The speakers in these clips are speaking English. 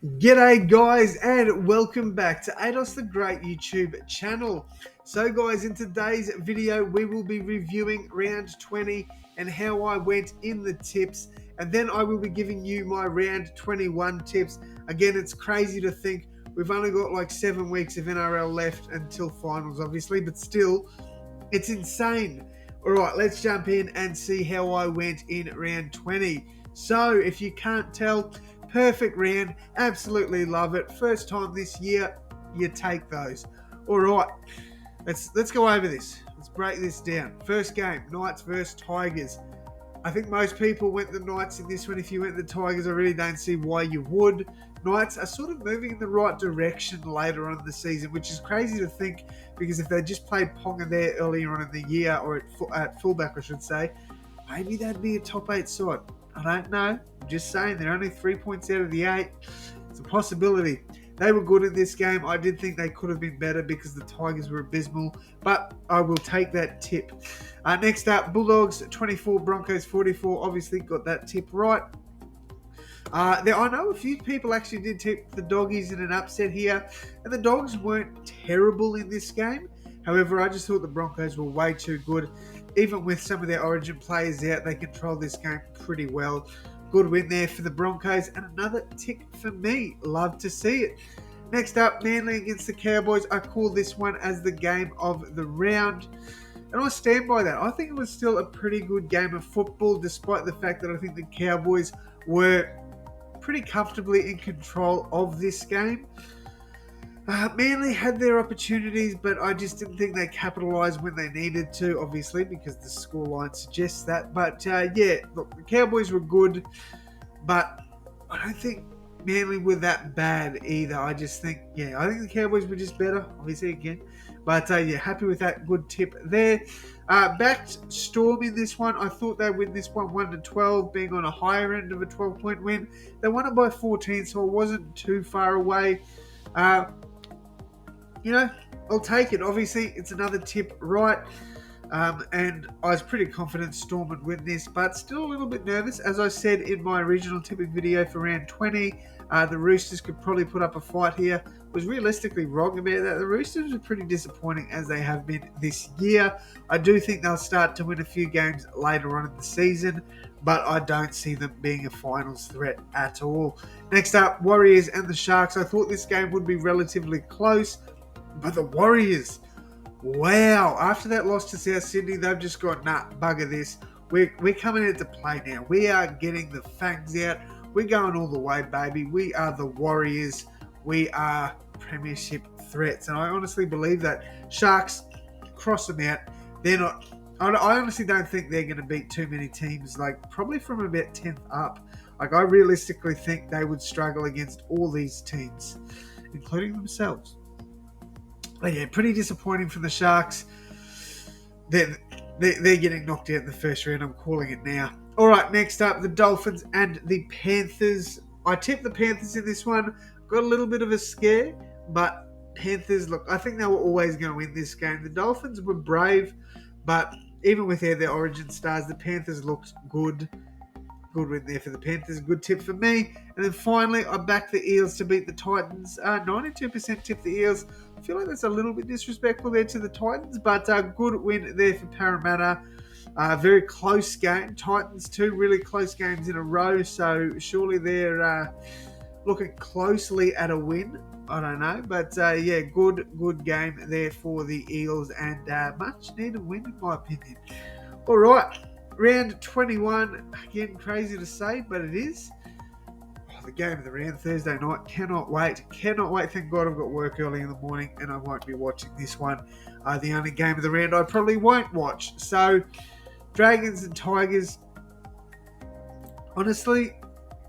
G'day guys and welcome back to AdosTheGreat YouTube channel. So guys, in today's video we will be reviewing round 20 and how I went in the tips, and then I will be giving you my round 21 tips. Again, it's crazy to think we've only got like 7 weeks of NRL left until finals obviously, but still it's insane. Alright, let's jump in and see how I went in round 20. So if you can't tell, perfect round, absolutely love it. First time this year, you take those. All right, let's go over this. Let's break this down. First game, Knights versus Tigers. I think most people went the Knights in this one. If you went the Tigers, I really don't see why you would. Knights are sort of moving in the right direction later on in the season, which is crazy to think, because if they just played Ponga there earlier on in the year, or at fullback I should say, maybe they'd be a top 8 side. I don't know. I'm just saying, they're only 3 points out of the 8. It's a possibility. They were good in this game. I did think they could have been better because the Tigers were abysmal, but I will take that tip. Next up, Bulldogs 24, Broncos 44. Obviously got that tip right. I know a few people actually did tip the Doggies in an upset here, and the Dogs weren't terrible in this game. However, I just thought the Broncos were way too good. Even with some of their origin players out, they controlled this game pretty well. Good win there for the Broncos, and another tick for me. Love to see it. Next up, Manly against the Cowboys. I call this one as the game of the round, and I stand by that. I think it was still a pretty good game of football, despite the fact that I think the Cowboys were pretty comfortably in control of this game. Manly had their opportunities, but I just didn't think they capitalised when they needed to, obviously, because the scoreline suggests that. But look, the Cowboys were good, but I don't think Manly were that bad either. I think the Cowboys were just better, obviously, again. But happy with that good tip there. Backed Storm in this one. I thought they'd win this one 1-12, being on a higher end of a 12-point win. They won it by 14, so I wasn't too far away. I'll take it. Obviously, it's another tip right. And I was pretty confident Storm would win this, but still a little bit nervous. As I said in my original tipping video for round 20, the Roosters could probably put up a fight here. Was realistically wrong about that. The Roosters are pretty disappointing, as they have been this year. I do think they'll start to win a few games later on in the season, but I don't see them being a finals threat at all. Next up, Warriors and the Sharks. I thought this game would be relatively close, but the Warriors, wow, after that loss to South Sydney, they've just gone, nah, bugger this. We're coming into play now. We are getting the fangs out. We're going all the way, baby. We are the Warriors. We are premiership threats. And I honestly believe that. Sharks, cross them out. They're not... I honestly don't think they're going to beat too many teams, like probably from about 10th up. Like, I realistically think they would struggle against all these teams, including themselves. But yeah, pretty disappointing for the Sharks. They're getting knocked out in the first round. I'm calling it now. All right, next up, the Dolphins and the Panthers. I tipped the Panthers in this one. Got a little bit of a scare, but Panthers, look, I think they were always going to win this game. The Dolphins were brave, but even without their origin stars, the Panthers looked good. Good win there for the Panthers. Good tip for me. And then finally, I backed the Eels to beat the Titans. 92% tip the Eels. I feel like that's a little bit disrespectful there to the Titans, but good win there for Parramatta. Very close game. Titans, 2 really close games in a row, so surely they're looking closely at a win. I don't know, but good game there for the Eels, and much needed win in my opinion. All right. Round 21, again, crazy to say, but it is. The game of the round, Thursday night. Cannot wait. Thank God I've got work early in the morning and I won't be watching this one. The only game of the round I probably won't watch. So, Dragons and Tigers. Honestly,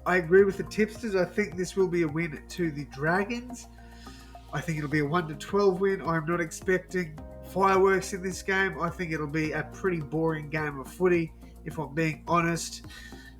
I agree with the tipsters. I think this will be a win to the Dragons. I think it'll be a 1-12 win. I'm not expecting fireworks in this game. I think it'll be a pretty boring game of footy, if I'm being honest.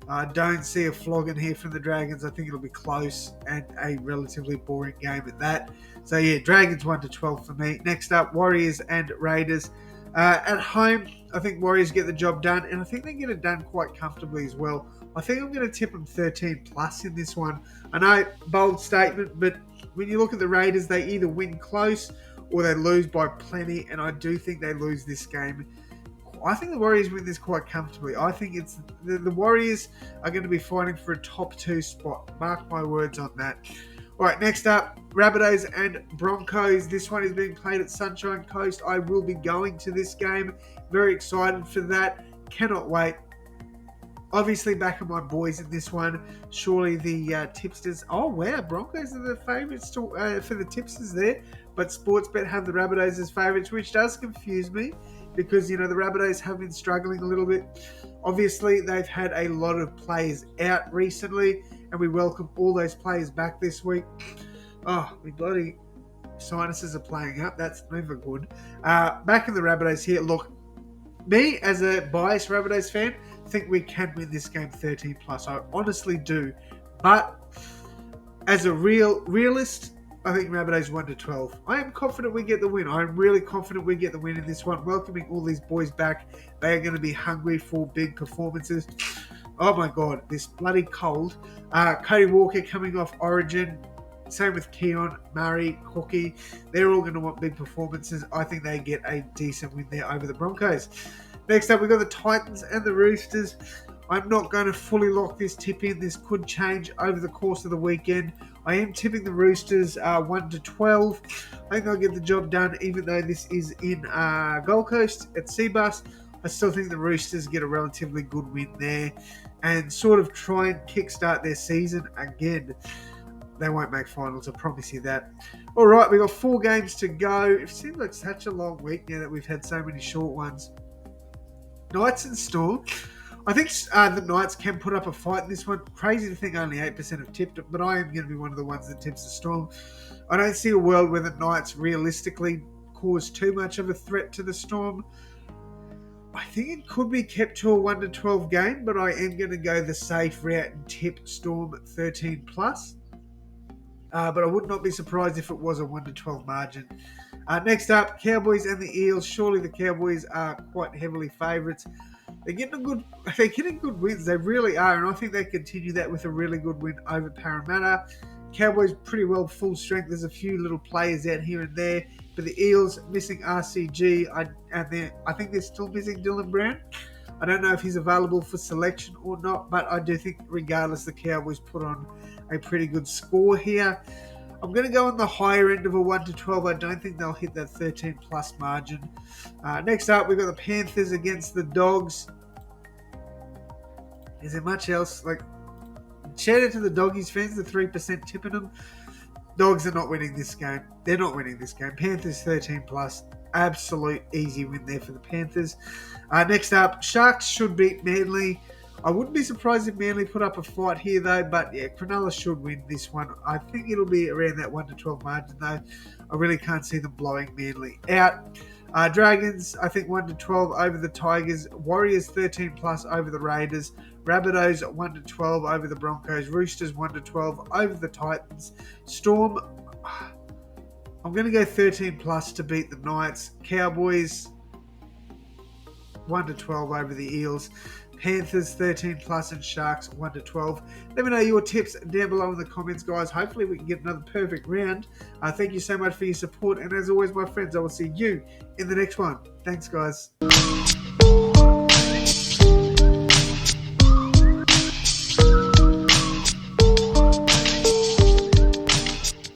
I don't see a flogging here from the Dragons. I think it'll be close and a relatively boring game at that. So yeah, Dragons 1-12 for me. Next up, Warriors and Raiders. At home, I think Warriors get the job done, and I think they get it done quite comfortably as well. I think I'm going to tip them 13 plus in this one. I know, bold statement, but when you look at the Raiders, they either win close or they lose by plenty, and I do think they lose this game. I think the Warriors win this quite comfortably. I think it's the Warriors are going to be fighting for a top 2 spot. Mark my words on that. All right, next up, Rabbitohs and Broncos. This one is being played at Sunshine Coast. I will be going to this game. Very excited for that. Cannot wait. Obviously, back of my boys in this one. Surely the tipsters. Oh, wow. Broncos are the favourites for the tipsters there. But Sportsbet have the Rabbitohs as favourites, which does confuse me because, the Rabbitohs have been struggling a little bit. Obviously, they've had a lot of players out recently, and we welcome all those players back this week. Oh, my bloody sinuses are playing up. That's never good. Back in the Rabbitohs here. Look, me as a biased Rabbitohs fan, think we can win this game 13 plus. I honestly do. But as a realist, I think Rabbitohs 1-12. I am confident we get the win. I'm really confident we get the win in this one. Welcoming all these boys back. They are going to be hungry for big performances. Oh my God, this bloody cold. Cody Walker coming off Origin. Same with Keon, Murray, Cookie. They're all going to want big performances. I think they get a decent win there over the Broncos. Next up, we've got the Titans and the Roosters. I'm not going to fully lock this tip in. This could change over the course of the weekend. I am tipping the Roosters 1-12. I think they'll get the job done, even though this is in Gold Coast at Seabus. I still think the Roosters get a relatively good win there and sort of try and kickstart their season again. They won't make finals, I promise you that. All right, we've got 4 games to go. It seems like such a long week now that we've had so many short ones. Knights and Storm. I think the Knights can put up a fight in this one. Crazy to think only 8% have tipped it, but I am going to be one of the ones that tips the Storm. I don't see a world where the Knights realistically cause too much of a threat to the Storm. I think it could be kept to a 1-12 game, but I am going to go the safe route and tip Storm 13 plus. But I would not be surprised if it was a 1-12 margin. Next up, Cowboys and the Eels. Surely the Cowboys are quite heavily favourites. They're getting good wins. They really are, and I think they continue that with a really good win over Parramatta. Cowboys pretty well full strength. There's a few little players out here and there, but the Eels missing RCG. I think they're still missing Dylan Brown. I don't know if he's available for selection or not, but I do think regardless, the Cowboys put on a pretty good score here. I'm going to go on the higher end of a 1-12. I don't think they'll hit that 13 plus margin. Next up, we've got the Panthers against the Dogs. Is there much else? Shout out to the Doggies fans, the 3% tipping them. Dogs are not winning this game. They're not winning this game. Panthers 13 plus. Absolute easy win there for the Panthers. Next up, Sharks should beat Manly. I wouldn't be surprised if Manly put up a fight here, though. But, yeah, Cronulla should win this one. I think it'll be around that 1-12 margin, though. I really can't see them blowing Manly out. Dragons, I think 1-12 over the Tigers. Warriors 13 plus over the Raiders. Rabbitohs 1-12 over the Broncos. Roosters 1-12 over the Titans. Storm, I'm going to go 13 plus to beat the Knights. Cowboys 1-12 over the Eels. Panthers 13 plus and Sharks 1-12. Let me know your tips down below in the comments, guys. Hopefully we can get another perfect round. Thank you so much for your support, and as always, my friends, I will see you in the next one. Thanks, guys.